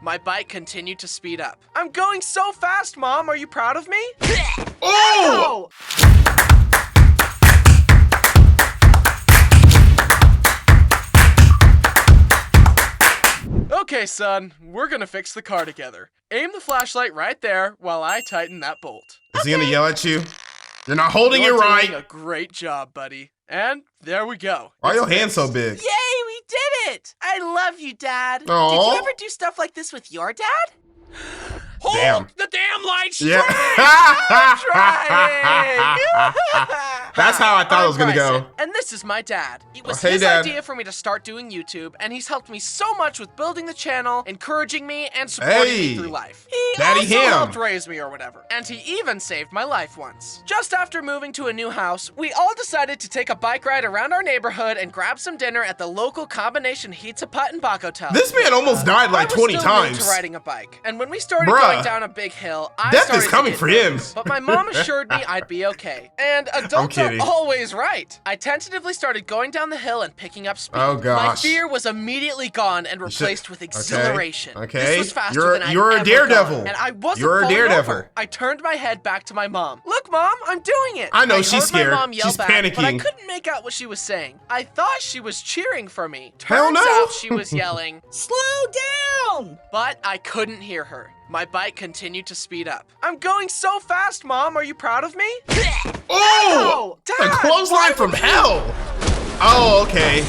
My bike continued to speed up. I'm going so fast, Mom. Are you proud of me? Oh! Okay, son, we're gonna fix the car together. Aim the flashlight right there while I tighten that bolt. Is he gonna yell at you? You're not holding it You're right. doing a great job, buddy. And there we go. Why are It's your hands so fixed. big? Yay, we did it! I love you, Dad. Aw. Did you ever do stuff like this with your dad? Hold Damn. the damn light straight! Yeah. Trying. That's how I thought it was I'm gonna go. Bryson, and this is my dad. It was Hey, his Dad. idea for me to start doing YouTube, and he's helped me so much with building the channel, encouraging me, and supporting me Hey. through life. He Daddy also him. helped raise me or whatever, and he even saved my life once. Just after moving to a new house, we all decided to take a bike ride around our neighborhood and grab some dinner at the local combination Pizza Hut and Bak Hotel. This man almost died like I was 20 still new times. to riding a bike, and when we started Bruh. going down a big hill, I Death started is to coming get for him. nervous, but my mom assured me I'd be okay. And adults are kidding. always right. I tentatively started going down the hill and picking up speed. Oh, My gosh. fear was immediately gone and replaced with exhilaration. Okay. This was faster You're- than I'd you're a ever daredevil. gone, and I wasn't You're a falling daredevil. over. I turned my head back to my mom. Look, Mom, I'm doing it. I know, heard she's scared. My mom yell She's back, but I panicking. couldn't make out what she was saying. I thought she was cheering for me. Hell Turns no. out she was yelling, Slow down! but I couldn't hear her. My bike continued to speed up. I'm going so fast, Mom. Are you proud of me? Oh! Dad, A clothesline why from would- hell. Oh, okay.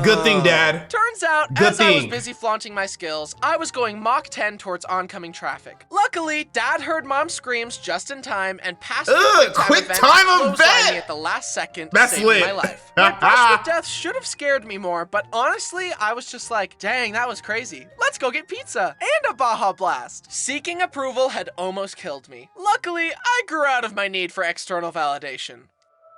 Good thing, Dad. Turns out, Good as I was thing. busy flaunting my skills, I was going Mach 10 towards oncoming traffic. Luckily, Dad heard Mom's screams just in time and passed the Ugh, quick time clotheslining event! me at the last second, That's saving lit. my life. My brush with death should have scared me more, but honestly, I was just like, dang, that was crazy. Let's go get pizza and a Baja Blast. Seeking approval had almost killed me. Luckily, I grew out of my need for external validation.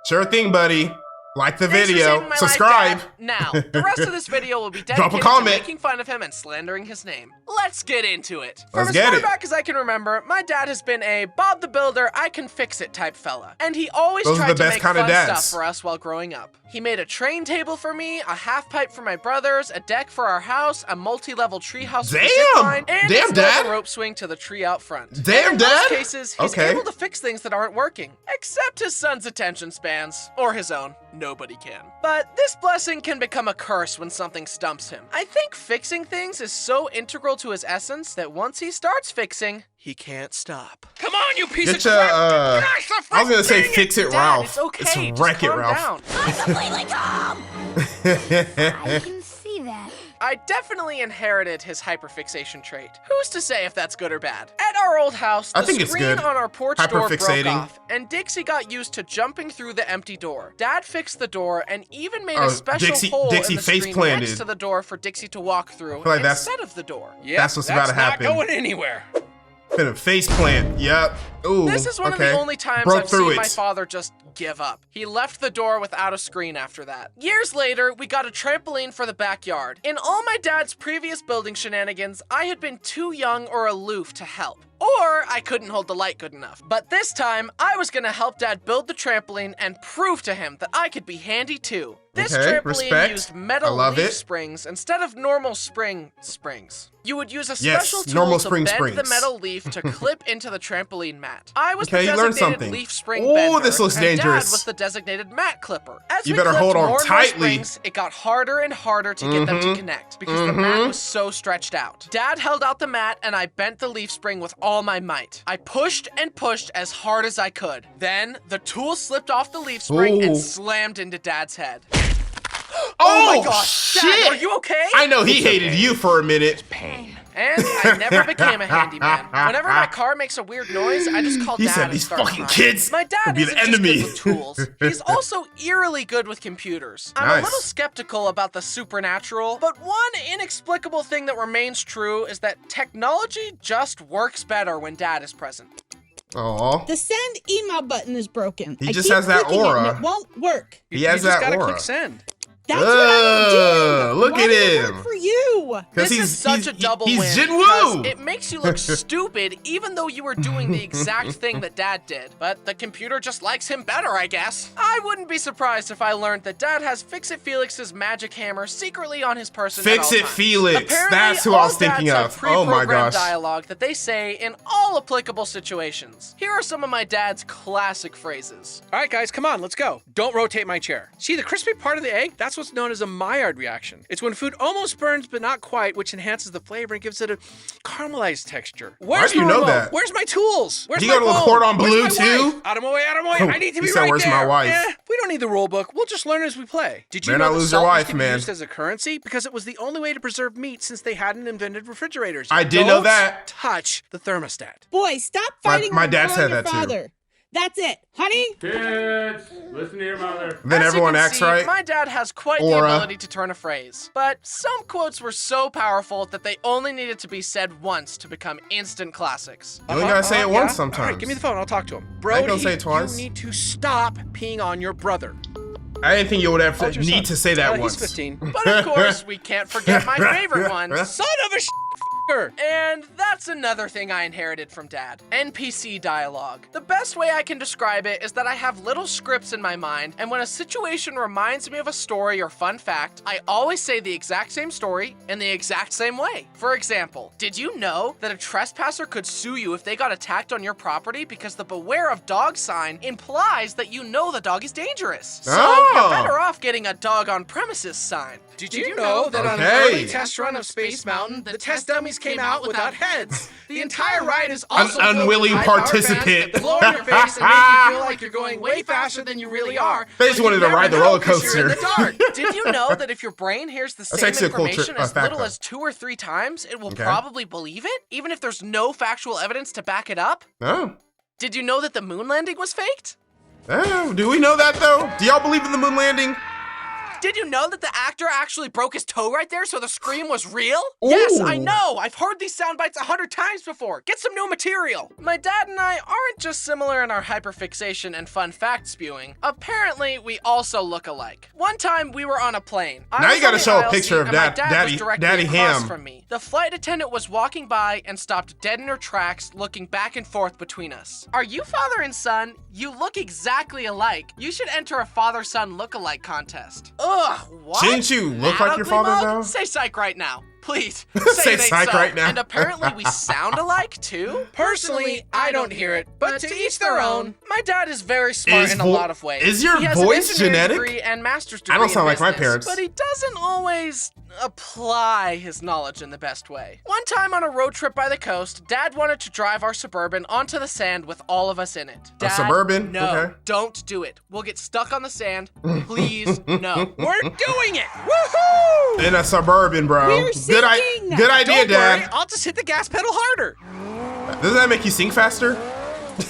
Sure thing, buddy. Like the Thanks for saving video. my Subscribe. life, Dad. Now, the rest of this video will be Drop a dedicated to comment. making fun of him and slandering his name. Let's get into it. Let's From get as far it. back as I can remember, my dad has been a Bob the Builder, I can fix it type fella. And he always Those are tried the to best make kind of fun dads. stuff for us while growing up. He made a train table for me, a half pipe for my brothers, a deck for our house, a multi-level treehouse with a zip Damn! line, and Damn, a Dad! rope swing to the tree out front. Damn, and in Dad! most cases, he's Okay. able to fix things that aren't working. Except his son's attention spans. Or his own. Nobody can. But this blessing can become a curse when something stumps him. I think fixing things is so integral to his essence that once he starts fixing, he can't stop. Come on, you piece Get of your, crap! Gosh, the I was gonna say dang it! fix it, Dad, Ralph. It's okay. It's just wreck it, calm Ralph. down. I'm completely calm! I can see that. I definitely inherited his hyperfixation trait. Who's to say if that's good or bad? At our old house, the I think it's screen good. on our porch door broke Hyperfixating. off, and Dixie got used to jumping through the empty door. Dad fixed the door and even made Oh, a special hole Dixie in the face screen planted. next to the door for Dixie to walk through feel like that's- instead of the door. that's what's about to happen. Not going anywhere. Been a face plant. Yep. Ooh. This is one okay. of the only times Broke I've through seen it. my father just give up. He left the door without a screen after that. Years later, we got a trampoline for the backyard. In all my dad's previous building shenanigans, I had been too young or aloof to help. Or I couldn't hold the light good enough. But this time, I was gonna help Dad build the trampoline and prove to him that I could be handy too. This Okay, trampoline respect. used I metal love leaf it. springs instead of normal springs. You would use a Yes, special tool normal to spring bend the springs. metal leaf to clip into the trampoline mat. I was Okay, the you learned designated something. leaf spring Ooh, bender, this looks and Dad dangerous. was the designated mat clipper. As You we better clipped hold on more and more tightly. springs, it got harder and harder to get them to connect because the mat was so stretched out. Dad held out the mat and I bent the leaf spring with all my might. I pushed and pushed as hard as I could. Then the tool slipped off the leaf spring and Ooh. slammed into Dad's head. Oh, my gosh! shit! Dad, are you okay? I know he hated you for a minute. And I never became a handyman. Whenever my car makes a weird noise, I just call He Dad said and these start fucking crying. kids My dad will be isn't the just enemy. good with tools. He's also eerily good with computers. I'm a Nice. little skeptical about the supernatural, but one inexplicable thing that remains true is that technology just works better when Dad is present. Aw. The send email button is broken. He I just keep has that clicking it and aura. it won't work. He has you just that gotta aura. click send. That's what I would do. Look Why at did it him. work for you. This Because is such a double he's win. Jin because Woo. It makes you look stupid even though you were doing the exact thing that Dad did. But the computer just likes him better, I guess. I wouldn't be surprised if I learned that Dad has Fix-It Felix's magic hammer secretly on his person at all Fix-It times. Felix. Apparently, That's who I was all thinking dads of. have Oh my pre-programmed gosh. dialogue that they say in all applicable situations. Here are some of my dad's classic phrases. All right, guys, come on, let's go. Don't rotate my chair. See, the crispy part of the egg, that's what's known as a Maillard reaction. It's when food almost burns but not quite, which enhances the flavor and gives it a caramelized texture. Where's do you the know remote? that? Where's my tools? Where's You my gotta phone? record on Where's Blue, my too? wife? Out of my way, out of my way. I need to He be said, right "Where's there." my wife? We don't need the rule book. We'll just learn as we play. Did you Better know not that lose your salt wife, used to be man. used as a currency? Because it was the only way to preserve meat since they hadn't invented refrigerators. I did know Don't that. touch the thermostat. Boy, stop fighting my over dad calling said your that, too. father. That's it. Honey? Kids, listen to your mother. Then As you everyone can acts see, right. My dad has quite the Aura. ability to turn a phrase. But some quotes were so powerful that they only needed to be said once to become instant classics. You only gotta say it yeah. once sometimes. All right, give me the phone. I'll talk to him. I ain't Brody, gonna say it twice. you need to stop peeing on your brother. I didn't think you would have How's your need son? to say that He's once. 15. But of course, we can't forget my favorite one. Son of a f***er. And that's another thing I inherited from Dad. NPC dialogue. The best way I can describe it is that I have little scripts in my mind, and when a situation reminds me of a story or fun fact, I always say the exact same story in the exact same way. For example, did you know that a trespasser could sue you if they got attacked on your property because the beware of dog sign implies that you know the dog is dangerous? So Oh. you're better off getting a dog on premises sign. Did you know that on an Okay. early test run of Space Mountain, the test dummies came out without heads? The entire ride is also An filled with unwilling high-powered participant. bands that blow in your face and make you feel like you're going way faster than you really are. They just but wanted you to never ride the know roller 'cause you're in coaster. the dark. Did you know that if your brain hears the same actually a cool information as fact, little though. as 2 or 3 times, it will Okay. probably believe it, even if there's no factual evidence to back it up? Oh. Did you know that the moon landing was faked? Oh, do we know that though? Do y'all believe in the moon landing? Did you know that the actor actually broke his toe right there, so the scream was real? Yes, I know. I've heard these sound bites 100 times before. Get some new material. My dad and I aren't just similar in our hyperfixation and fun fact spewing. Apparently, we also look alike. One time, we were on a plane. I Now was you gotta on the show a aisle picture seat, of and my Dad- dad Daddy- was directly Daddy across Ham. from me. The flight attendant was walking by and stopped dead in her tracks, looking back and forth between us. Are you father and son? You look exactly alike. You should enter a father-son look-alike contest. Ugh, what? Shouldn't you look That like your ugly father mug? though? Say psych right now. Please. Say it ain't psych so. right now. And apparently we sound alike too? Personally, I don't hear it, but to each their own. My dad is very smart Is in a vo- lot of ways. is your He has voice an engineering genetic? degree and master's I degree don't sound in like my business, parents. But he doesn't always apply his knowledge in the best way. One time on a road trip by the coast, Dad wanted to drive our Suburban onto the sand with all of us in it. Dad, Suburban? No, Okay. don't do it. We'll get stuck on the sand. Please, no. We're doing it! Woohoo! In a Suburban, bro. We're Good, singing. good idea, Don't worry, Dad. I'll just hit the gas pedal harder. Doesn't that make you sing faster?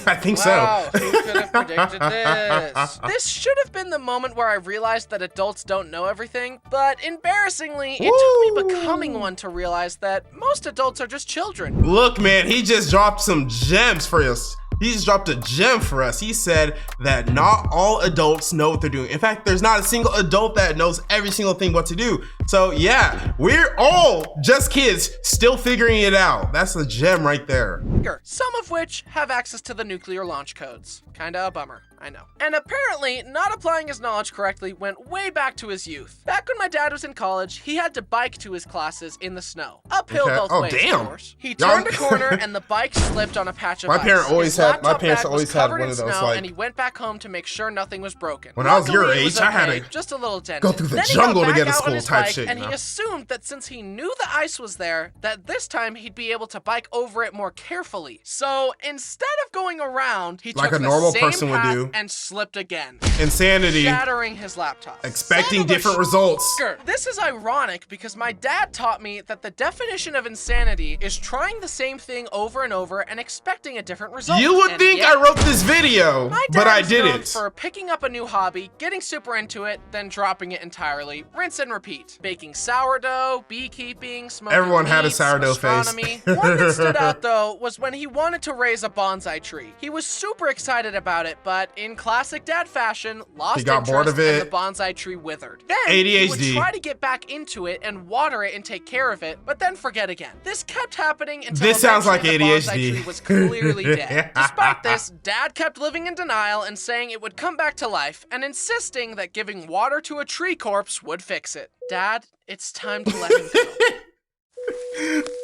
I think Wow, so. who could have predicted this? This should have been the moment where I realized that adults don't know everything, but embarrassingly, it took me becoming one to realize that most adults are just children. Look, man, he just dropped some gems for us. He just dropped a gem for us. He said that not all adults know what they're doing. In fact, there's not a single adult that knows every single thing what to do. So yeah, we're all just kids still figuring it out. That's a gem right there. Some of which have access to the nuclear launch codes. Kinda a bummer, I know. And apparently, not applying his knowledge correctly went way back to his youth. Back when my dad was in college, he had to bike to his classes in the snow. Uphill Okay. both Oh, ways, damn. of course. He Y'all- turned a corner and the bike slipped on a patch of My ice. parents always His had- my laptop parents bag was always had covered one in of those, snow, like- and he went back home to make sure nothing was broken. When I was your Luckily, it was age, I had okay, to just a little dent. go through the Then he jungle got to back get to out on school his type bike, shit, and you he know? assumed that since he knew the ice was there, that this time he'd be able to bike over it more carefully. So instead of going around, he Like took a normal the same person would path do. and slipped again, Insanity. shattering his laptop. Expecting Son of a different results. This is ironic because my dad taught me that the definition of insanity is trying the same thing over and over and expecting a different result. You would And think yet, I wrote this video, my dad but I is known didn't. for picking up a new hobby, getting super into it, then dropping it entirely. Rinse and repeat. Baking sourdough, beekeeping, smoking Everyone had a meats, sourdough face. astronomy. One that stood out though was when he wanted to raise a bonsai tree. He was super excited about it, but in classic dad fashion, lost He got interest bored of and it. the bonsai tree withered. Then he would ADHD. try to get back into it and water it and take care of it, but then forget again. This kept happening until This sounds like eventually the bonsai ADHD. tree was clearly dead. Despite this, Dad kept living in denial and saying it would come back to life, and insisting that giving water to a tree corpse would fix it. Dad, it's time to let him go.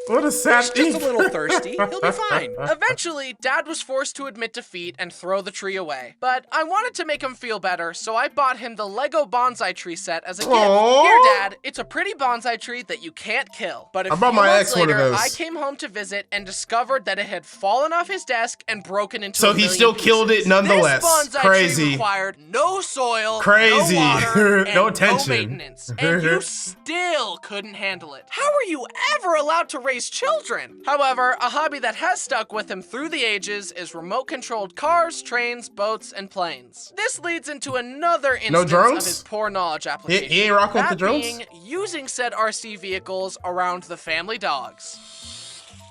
What a sad He's thing. just a little thirsty. He'll be fine. Eventually, Dad was forced to admit defeat and throw the tree away. But I wanted to make him feel better, so I bought him the Lego bonsai tree set as a gift. Aww. Here, Dad, it's a pretty bonsai tree that you can't kill. But a I bought few my months ex one of later, those. I came home to visit and discovered that it had fallen off his desk and broken into So a he million still killed pieces. it nonetheless. This bonsai Crazy. tree required no soil, Crazy. no water, and No attention. no maintenance. And you still couldn't handle it. How are you ever allowed to raise children? However, a hobby that has stuck with him through the ages is remote-controlled cars, trains, boats, and planes. This leads into another instance drones? of his poor knowledge application. He ain't rocking with the That drones? being using said RC vehicles around the family dogs.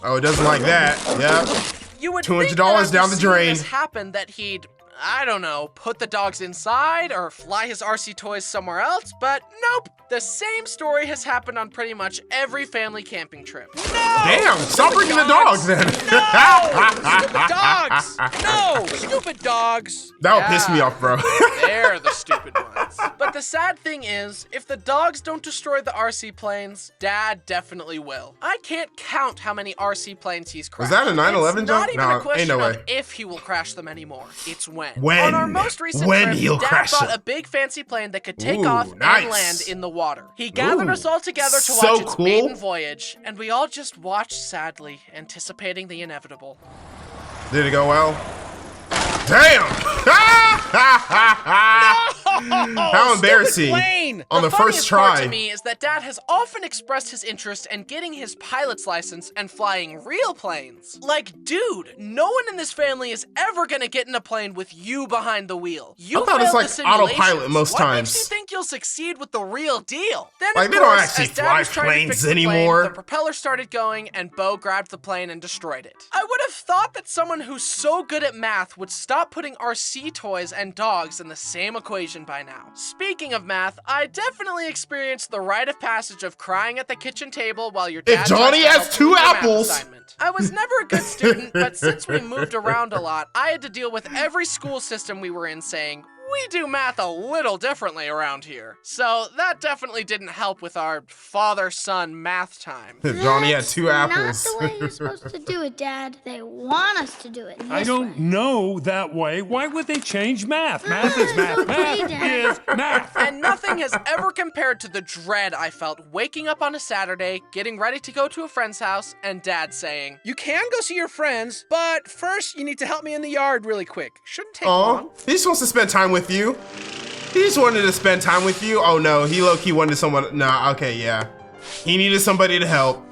Oh, it doesn't like that. Yeah. You would $200 think that after down the seeing drain. This happened that he'd, I don't know, put the dogs inside or fly his RC toys somewhere else, but nope. The same story has happened on pretty much every family camping trip. No! Damn, stop bringing the dogs then. Stupid dogs! No! Stupid dogs! That would piss me off, bro. They're the stupid ones. But the sad thing is, if the dogs don't destroy the RC planes, Dad definitely will. I can't count how many RC planes he's crashed. that a 9/11 It's not joke? even No, a question ain't no of way. if he will crash them anymore. It's when. When? On our most recent When trip, he'll Dad crash bought them. a big fancy plane that could take Ooh, off nice. and land in the water. He gathered Ooh, us all together to so watch its cool. maiden voyage, and we all just watched sadly, anticipating the inevitable. Did it go well? Damn! How embarrassing. Plane! On the first funniest part try. to me is that Dad has often expressed his interest in getting his pilot's license and flying real planes. Like, dude, no one in this family is ever gonna get in a plane with you behind the wheel. You I thought it's failed like the simulations. autopilot most What makes times. you think you'll succeed with the real deal? Then, Like, of they don't course, actually as Dad fly was trying to planes fix the plane, anymore. the propeller started going, and Bo grabbed the plane and destroyed it. I would have thought that someone who's so good at math would stop putting RC toys and dogs in the same equation by now. Speaking of math, I definitely experienced the rite of passage of crying at the kitchen table while your dad Johnny tries to has help 2 you with your math apples. assignment. I was never a good student, but since we moved around a lot, I had to deal with every school system we were in saying, we do math a little differently around here. So that definitely didn't help with our father-son math time. Johnny had 2 apples. Not the way you're supposed to do it, Dad. They want us to do it. I this don't way. know that way. Why would they change math? Math is math. Okay, Math Dad. is math. And nothing has ever compared to the dread I felt waking up on a Saturday, getting ready to go to a friend's house, and Dad saying, You can go see your friends, but first you need to help me in the yard really quick. Shouldn't take Aw, long. he just wants to spend time with you. He just wanted to spend time with you. Oh no, he low-key wanted someone. Nah, okay, yeah. He needed somebody to help.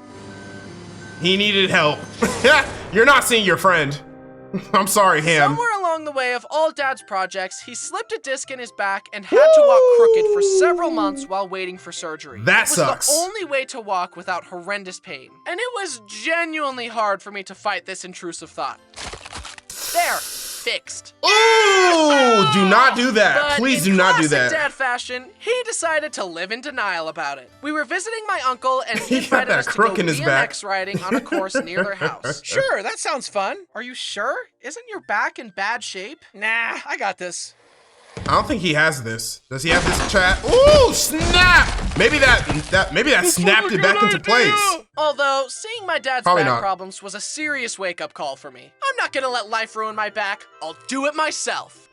He needed help. You're not seeing your friend. I'm sorry, Ham. somewhere along the way of all Dad's projects, he slipped a disc in his back and had to walk crooked for several months while waiting for surgery. That it was sucks. the only way to walk without horrendous pain. And it was genuinely hard for me to fight this intrusive thought. There, fixed. Ooh, do not do that. But Please in do not do classic that. Dad fashion, he decided to live in denial about it. We were visiting my uncle, and he He got invited that us to crook go in his back. BMX riding on a course near their house. Sure, that sounds fun. Are you sure? Isn't your back in bad shape? Nah, I got this. I don't think he has this. Does he have this chat? Ooh, snap! Maybe that snapped it back into place. Although, seeing my dad's Probably back not. problems was a serious wake-up call for me. I'm not gonna let life ruin my back. I'll do it myself.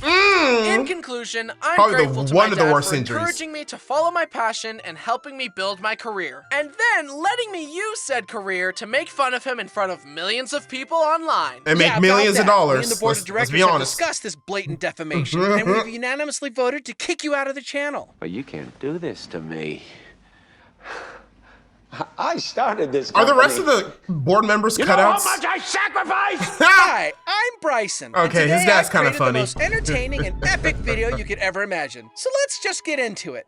In conclusion, I'm Probably grateful the to one my of the dad worst for injuries. encouraging me to follow my passion and helping me build my career. And then letting me use said career to make fun of him in front of millions of people online. And make Yeah, about millions of that. dollars. Me and the board of Let's directors be have honest. discussed this blatant defamation, and we've unanimously voted to kick you out of the channel. But you can't do this to me. I started this Are the company. rest of the board members You know cutouts? how much I sacrificed? Hi, I'm Bryson. and Okay, his today dad's I've kinda created funny. The most entertaining and epic video you could ever imagine. So let's just get into it.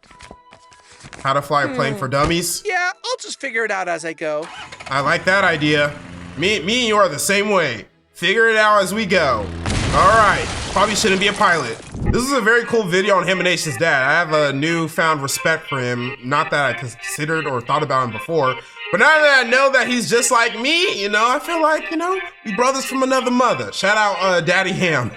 How to fly a plane for dummies? Yeah, I'll just figure it out as I go. I like that idea. Me and you are the same way. Figure it out as we go. All right, probably shouldn't be a pilot. This is a very cool video on Haminations' dad. I have a newfound respect for him. Not that I considered or thought about him before, but now that I know that he's just like me, you know, I feel like, you know, we brothers from another mother. Shout out Daddy Ham.